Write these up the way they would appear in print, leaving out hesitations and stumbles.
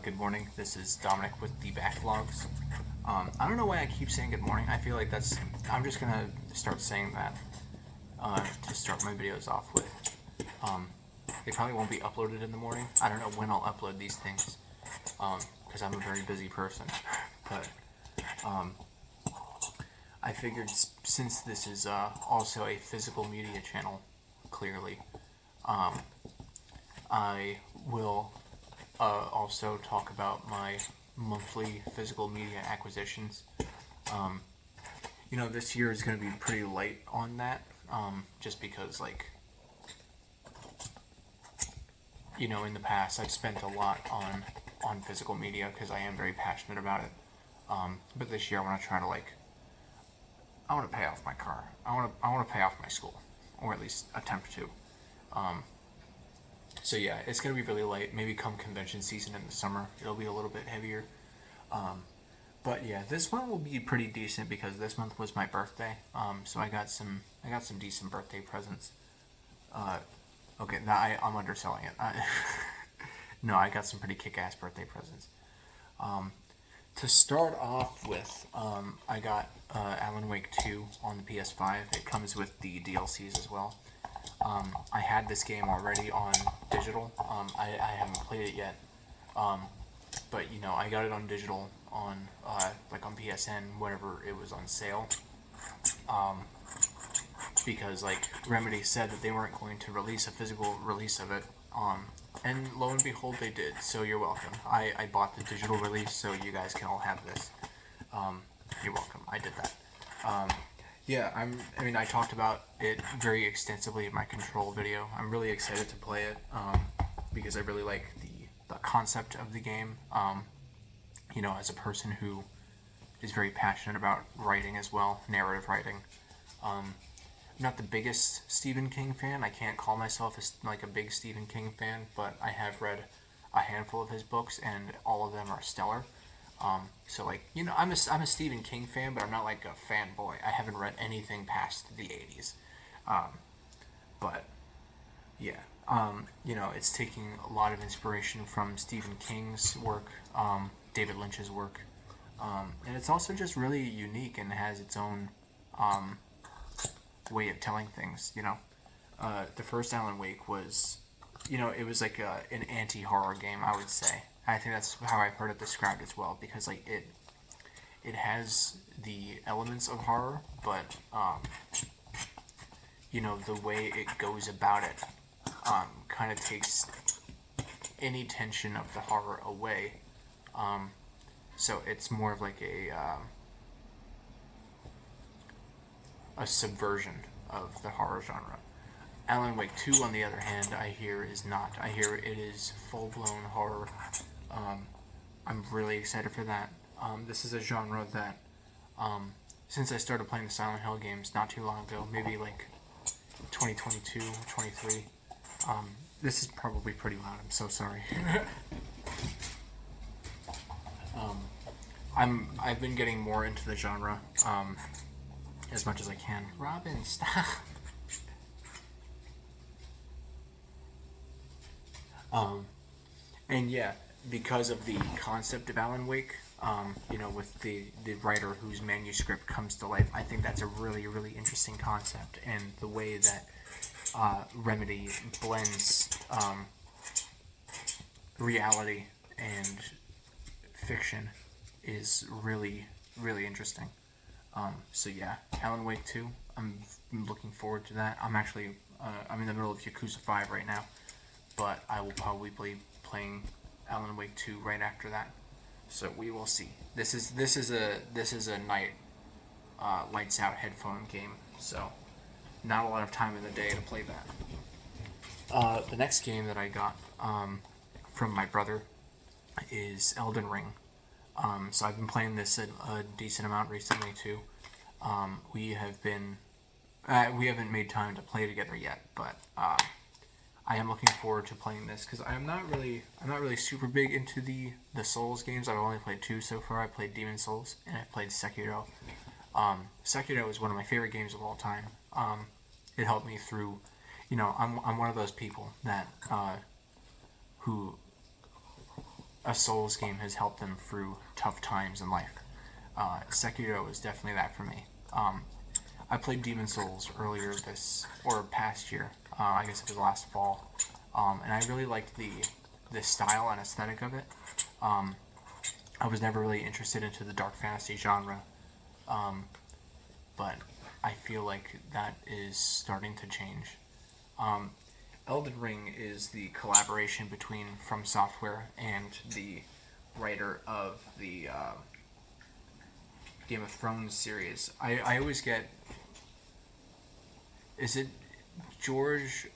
Good morning. This is Dominic with the Backlogs. I don't know why I keep saying good morning. I feel like that's. I'm just gonna start saying that to start my videos off with. Um, they probably won't be uploaded in the morning. I don't know when I'll upload these things because I'm a very busy person. But I figured since this is also a physical media channel, clearly, I will also talk about my monthly physical media acquisitions. Um, this year is going to be pretty light on that, just because, in the past I've spent a lot on physical media because I am very passionate about it. But this year I want to try to I want to pay off my car. I want to pay off my school, or at least attempt to. Um, so yeah, it's gonna be really light. Maybe come convention season in the summer, it'll be a little bit heavier. But yeah, this one will be pretty decent because this month was my birthday. So I got some decent birthday presents. Uh, okay, I'm underselling it. No, I got some pretty kick-ass birthday presents. Um, to start off with, I got Alan Wake 2 on the PS5. It comes with the DLCs as well. I had this game already on digital. I haven't played it yet. Um, but I got it on digital on on PSN whenever it was on sale. Um, because Remedy said that they weren't going to release a physical release of it. And lo and behold, they did. So you're welcome. I bought the digital release, so you guys can all have this. You're welcome. I did that. Yeah, I talked about it very extensively in my Control video. I'm really excited to play it because I really like the concept of the game. As a person who is very passionate about writing as well, narrative writing. I'm not the biggest Stephen King fan. I can't call myself a big Stephen King fan, but I have read a handful of his books, and all of them are stellar. I'm a Stephen King fan, but I'm not like a fanboy. I haven't read anything past the 80s. But yeah, it's taking a lot of inspiration from Stephen King's work, David Lynch's work, and it's also just really unique and has its own way of telling things. The first Alan Wake was, it was an anti-horror game, I would say. I think that's how I've heard it described as well, because it has the elements of horror, but the way it goes about it kind of takes any tension of the horror away. So it's more of a subversion of the horror genre. Alan Wake 2, on the other hand, I hear is not. I hear it is full-blown horror. I'm really excited for that. This is a genre that, since I started playing the Silent Hill games not too long ago, maybe 2022, 23, this is probably pretty loud. I'm so sorry. I've been getting more into the genre as much as I can. Robin, stop. And yeah, because of the concept of Alan Wake, with the writer whose manuscript comes to life, I think that's a really, really interesting concept, and the way that Remedy blends reality and fiction is really, really interesting. So yeah, Alan Wake 2, I'm looking forward to that. I'm in the middle of Yakuza 5 right now, but I will probably be playing Alan Wake 2 right after that. So we will see. This is a night lights out headphone game, so not a lot of time in the day to play that. The next game that I got from my brother is Elden Ring. So I've been playing this a decent amount recently too. We haven't made time to play together yet, but I am looking forward to playing this because I'm not really super big into the Souls games. I've only played two so far. I played Demon Souls and I played Sekiro. Sekiro is one of my favorite games of all time. It helped me through. I'm one of those people that who a Souls game has helped them through tough times in life. Sekiro is definitely that for me. I played Demon Souls earlier this or past year. I guess it was last fall, and I really liked the style and aesthetic of it. I was never really interested into the dark fantasy genre, but I feel like that is starting to change. Um, Elden Ring is the collaboration between From Software and the writer of the Game of Thrones series. I always get, is it George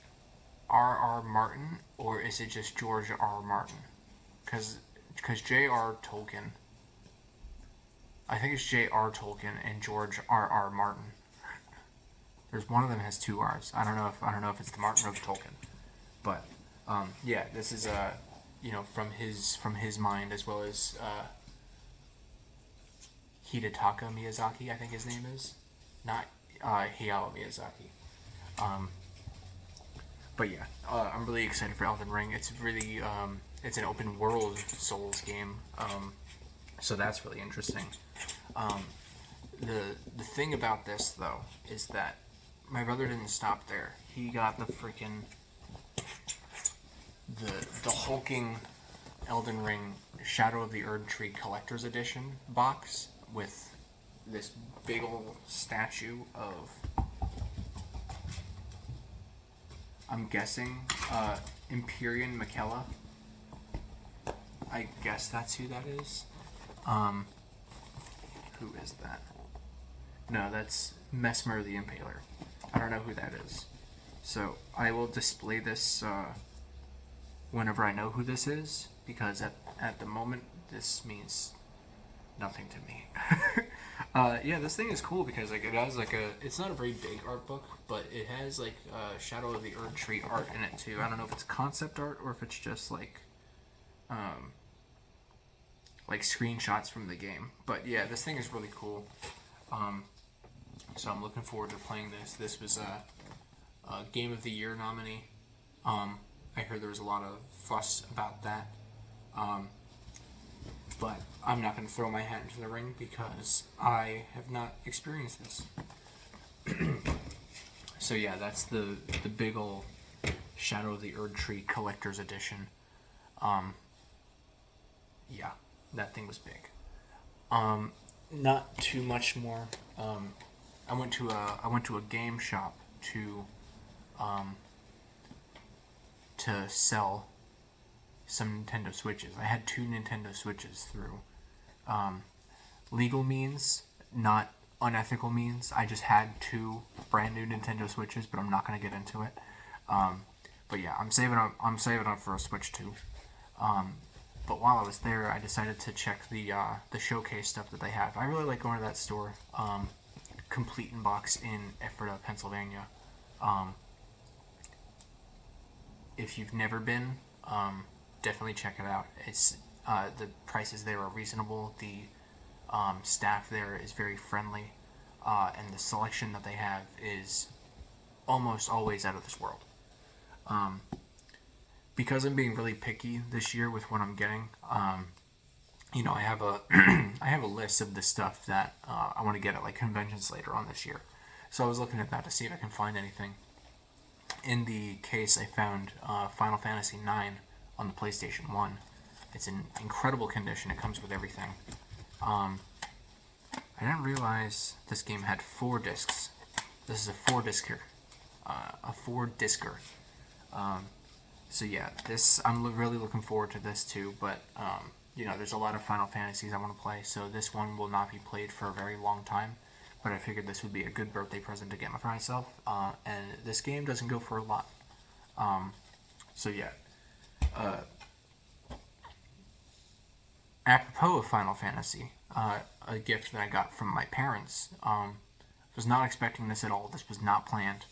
R. Martin or is it just George R. Martin? Because J.R. Tolkien, I think it's J.R. Tolkien and George R. Martin. There's one of them has two R's. I don't know if it's the Martin or the Tolkien, but yeah, this is from his mind as well as Hidetaka Miyazaki. I think his name is not Hayao Miyazaki. But yeah, I'm really excited for Elden Ring. It's really it's an open world Souls game, so that's really interesting. The thing about this though is that my brother didn't stop there. He got the freaking the hulking Elden Ring Shadow of the Erdtree Collector's Edition box with this big old statue of, I'm guessing, Empyrean Miquella. I guess that's who that is. Who is that? No, that's Mesmer the Impaler. I don't know who that is. So I will display this whenever I know who this is, because at the moment this means nothing to me. Yeah, this thing is cool because like it has like it's not a very big art book, but it has like Shadow of the Erdtree art in it too. I don't know if it's concept art or if it's just like screenshots from the game. But yeah, this thing is really cool. So I'm looking forward to playing this. This was a Game of the Year nominee. I heard there was a lot of fuss about that. But I'm not going to throw my hat into the ring because I have not experienced this. So yeah, that's the big ol' Shadow of the Erdtree Collector's Edition. Yeah, that thing was big. Not too much more. I went to a game shop to sell some Nintendo Switches. I had two Nintendo Switches through legal means, not unethical means. I just had two brand new Nintendo Switches, but I'm not going to get into it. But yeah, I'm saving up for a Switch 2. But while I was there, I decided to check the showcase stuff that they have. I really like going to that store, Complete in Box in Ephrata, Pennsylvania. If you've never been, definitely check it out. It's the prices there are reasonable. The staff there is very friendly, and the selection that they have is almost always out of this world. Because I'm being really picky this year with what I'm getting, I have a I have a list of the stuff that I want to get at like conventions later on this year. So I was looking at that to see if I can find anything. In the case, I found Final Fantasy IX on the PlayStation 1. It's in incredible condition. It comes with everything. I didn't realize this game had 4 discs. This is a 4-discer. A 4-discer. So yeah, I'm really looking forward to this too, but there's a lot of Final Fantasies I want to play, so this one will not be played for a very long time, but I figured this would be a good birthday present to get for myself, and this game doesn't go for a lot. So yeah. Apropos of Final Fantasy, a gift that I got from my parents, was not expecting this at all. This was not planned.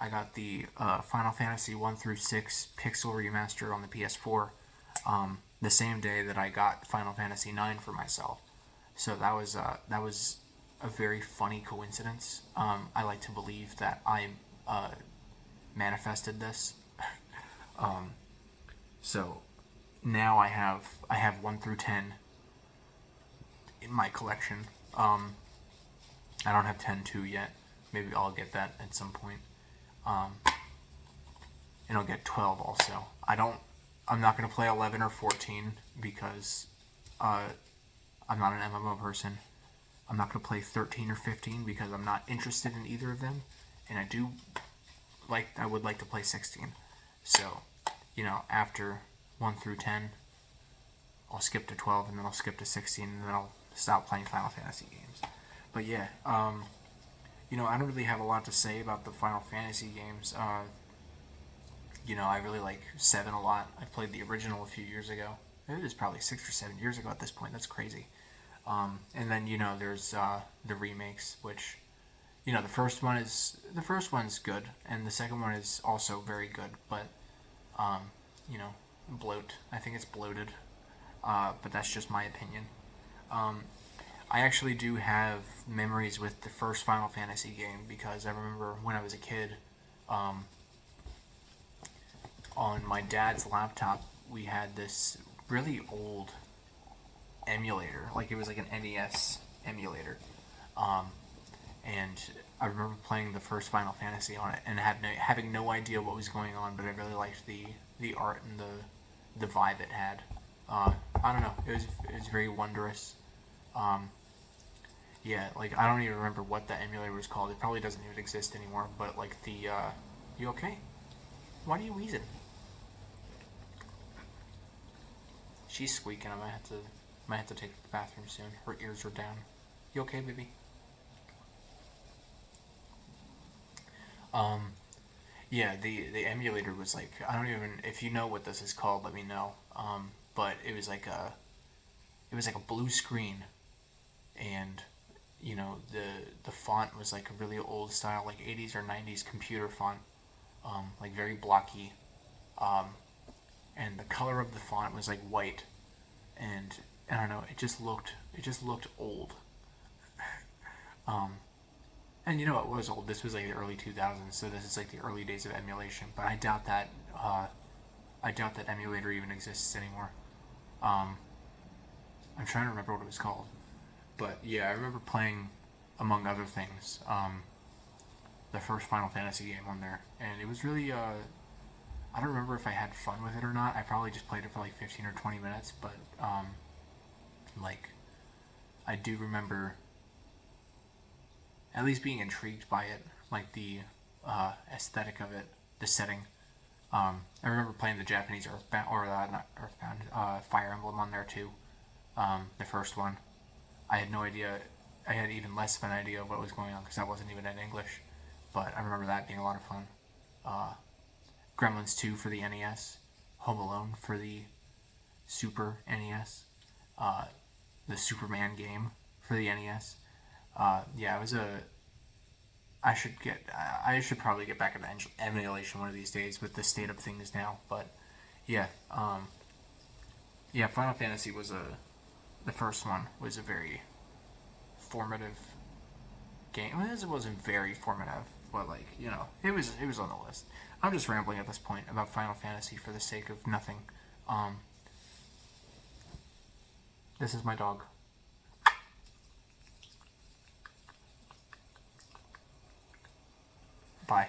I got the Final Fantasy 1 through 6 Pixel Remaster on the PS4 the same day that I got Final Fantasy 9 for myself. So that was a very funny coincidence. I like to believe that I manifested this. So now I have 1 through 10 in my collection. I don't have 10-2 yet. Maybe I'll get that at some point. And I'll get 12 also. I'm not going to play 11 or 14 because I'm not an MMO person. I'm not going to play 13 or 15 because I'm not interested in either of them. And I would like to play 16. So, after 1 through 10, I'll skip to 12 and then I'll skip to 16 and then I'll stop playing Final Fantasy games. But yeah, I don't really have a lot to say about the Final Fantasy games. I really like 7 a lot. I played the original a few years ago. It was probably 6 or 7 years ago at this point. That's crazy. And then there's the remakes, which the first one's good, and the second one is also very good. But I think it's bloated. But that's just my opinion. I actually do have memories with the first Final Fantasy game because I remember when I was a kid, on my dad's laptop, we had this really old emulator. Like, it was like an NES emulator. And I remember playing the first Final Fantasy on it and having no idea what was going on, but I really liked the art and the vibe it had. I don't know. It was very wondrous. Yeah, like, I don't even remember what that emulator was called. It probably doesn't even exist anymore, but like you okay? Why are you wheezing? She's squeaking. I might have to take her to the bathroom soon. Her ears are down. You okay, baby? Yeah, the emulator was like, I don't even, if you know what this is called, let me know. But it was like a blue screen, and the font was like a really old style, like 80s or 90s computer font, like very blocky, and the color of the font was like white, and I don't know, it just looked old. And it was old. This was like the early 2000s, so this is like the early days of emulation. But I doubt that emulator even exists anymore. Um, I'm trying to remember what it was called, but yeah, I remember playing, among other things, the first Final Fantasy game on there, and it was really I don't remember if I had fun with it or not. I probably just played it for like 15 or 20 minutes, but like, I do remember at least being intrigued by it, like the aesthetic of it, the setting. I remember playing the Japanese Earthbound, or not Earthbound, Fire Emblem on there too. The first one. I had no idea. I had even less of an idea of what was going on because I wasn't even in English. But I remember that being a lot of fun. Gremlins 2 for the NES. Home Alone for the Super NES. The Superman game for the NES. Yeah, it was a. I should probably get back into emulation one of these days with the state of things now. But yeah, yeah, Final Fantasy the first one was a very formative game. Well, it wasn't very formative, but like, it was on the list. I'm just rambling at this point about Final Fantasy for the sake of nothing. Um, this is my dog. Bye.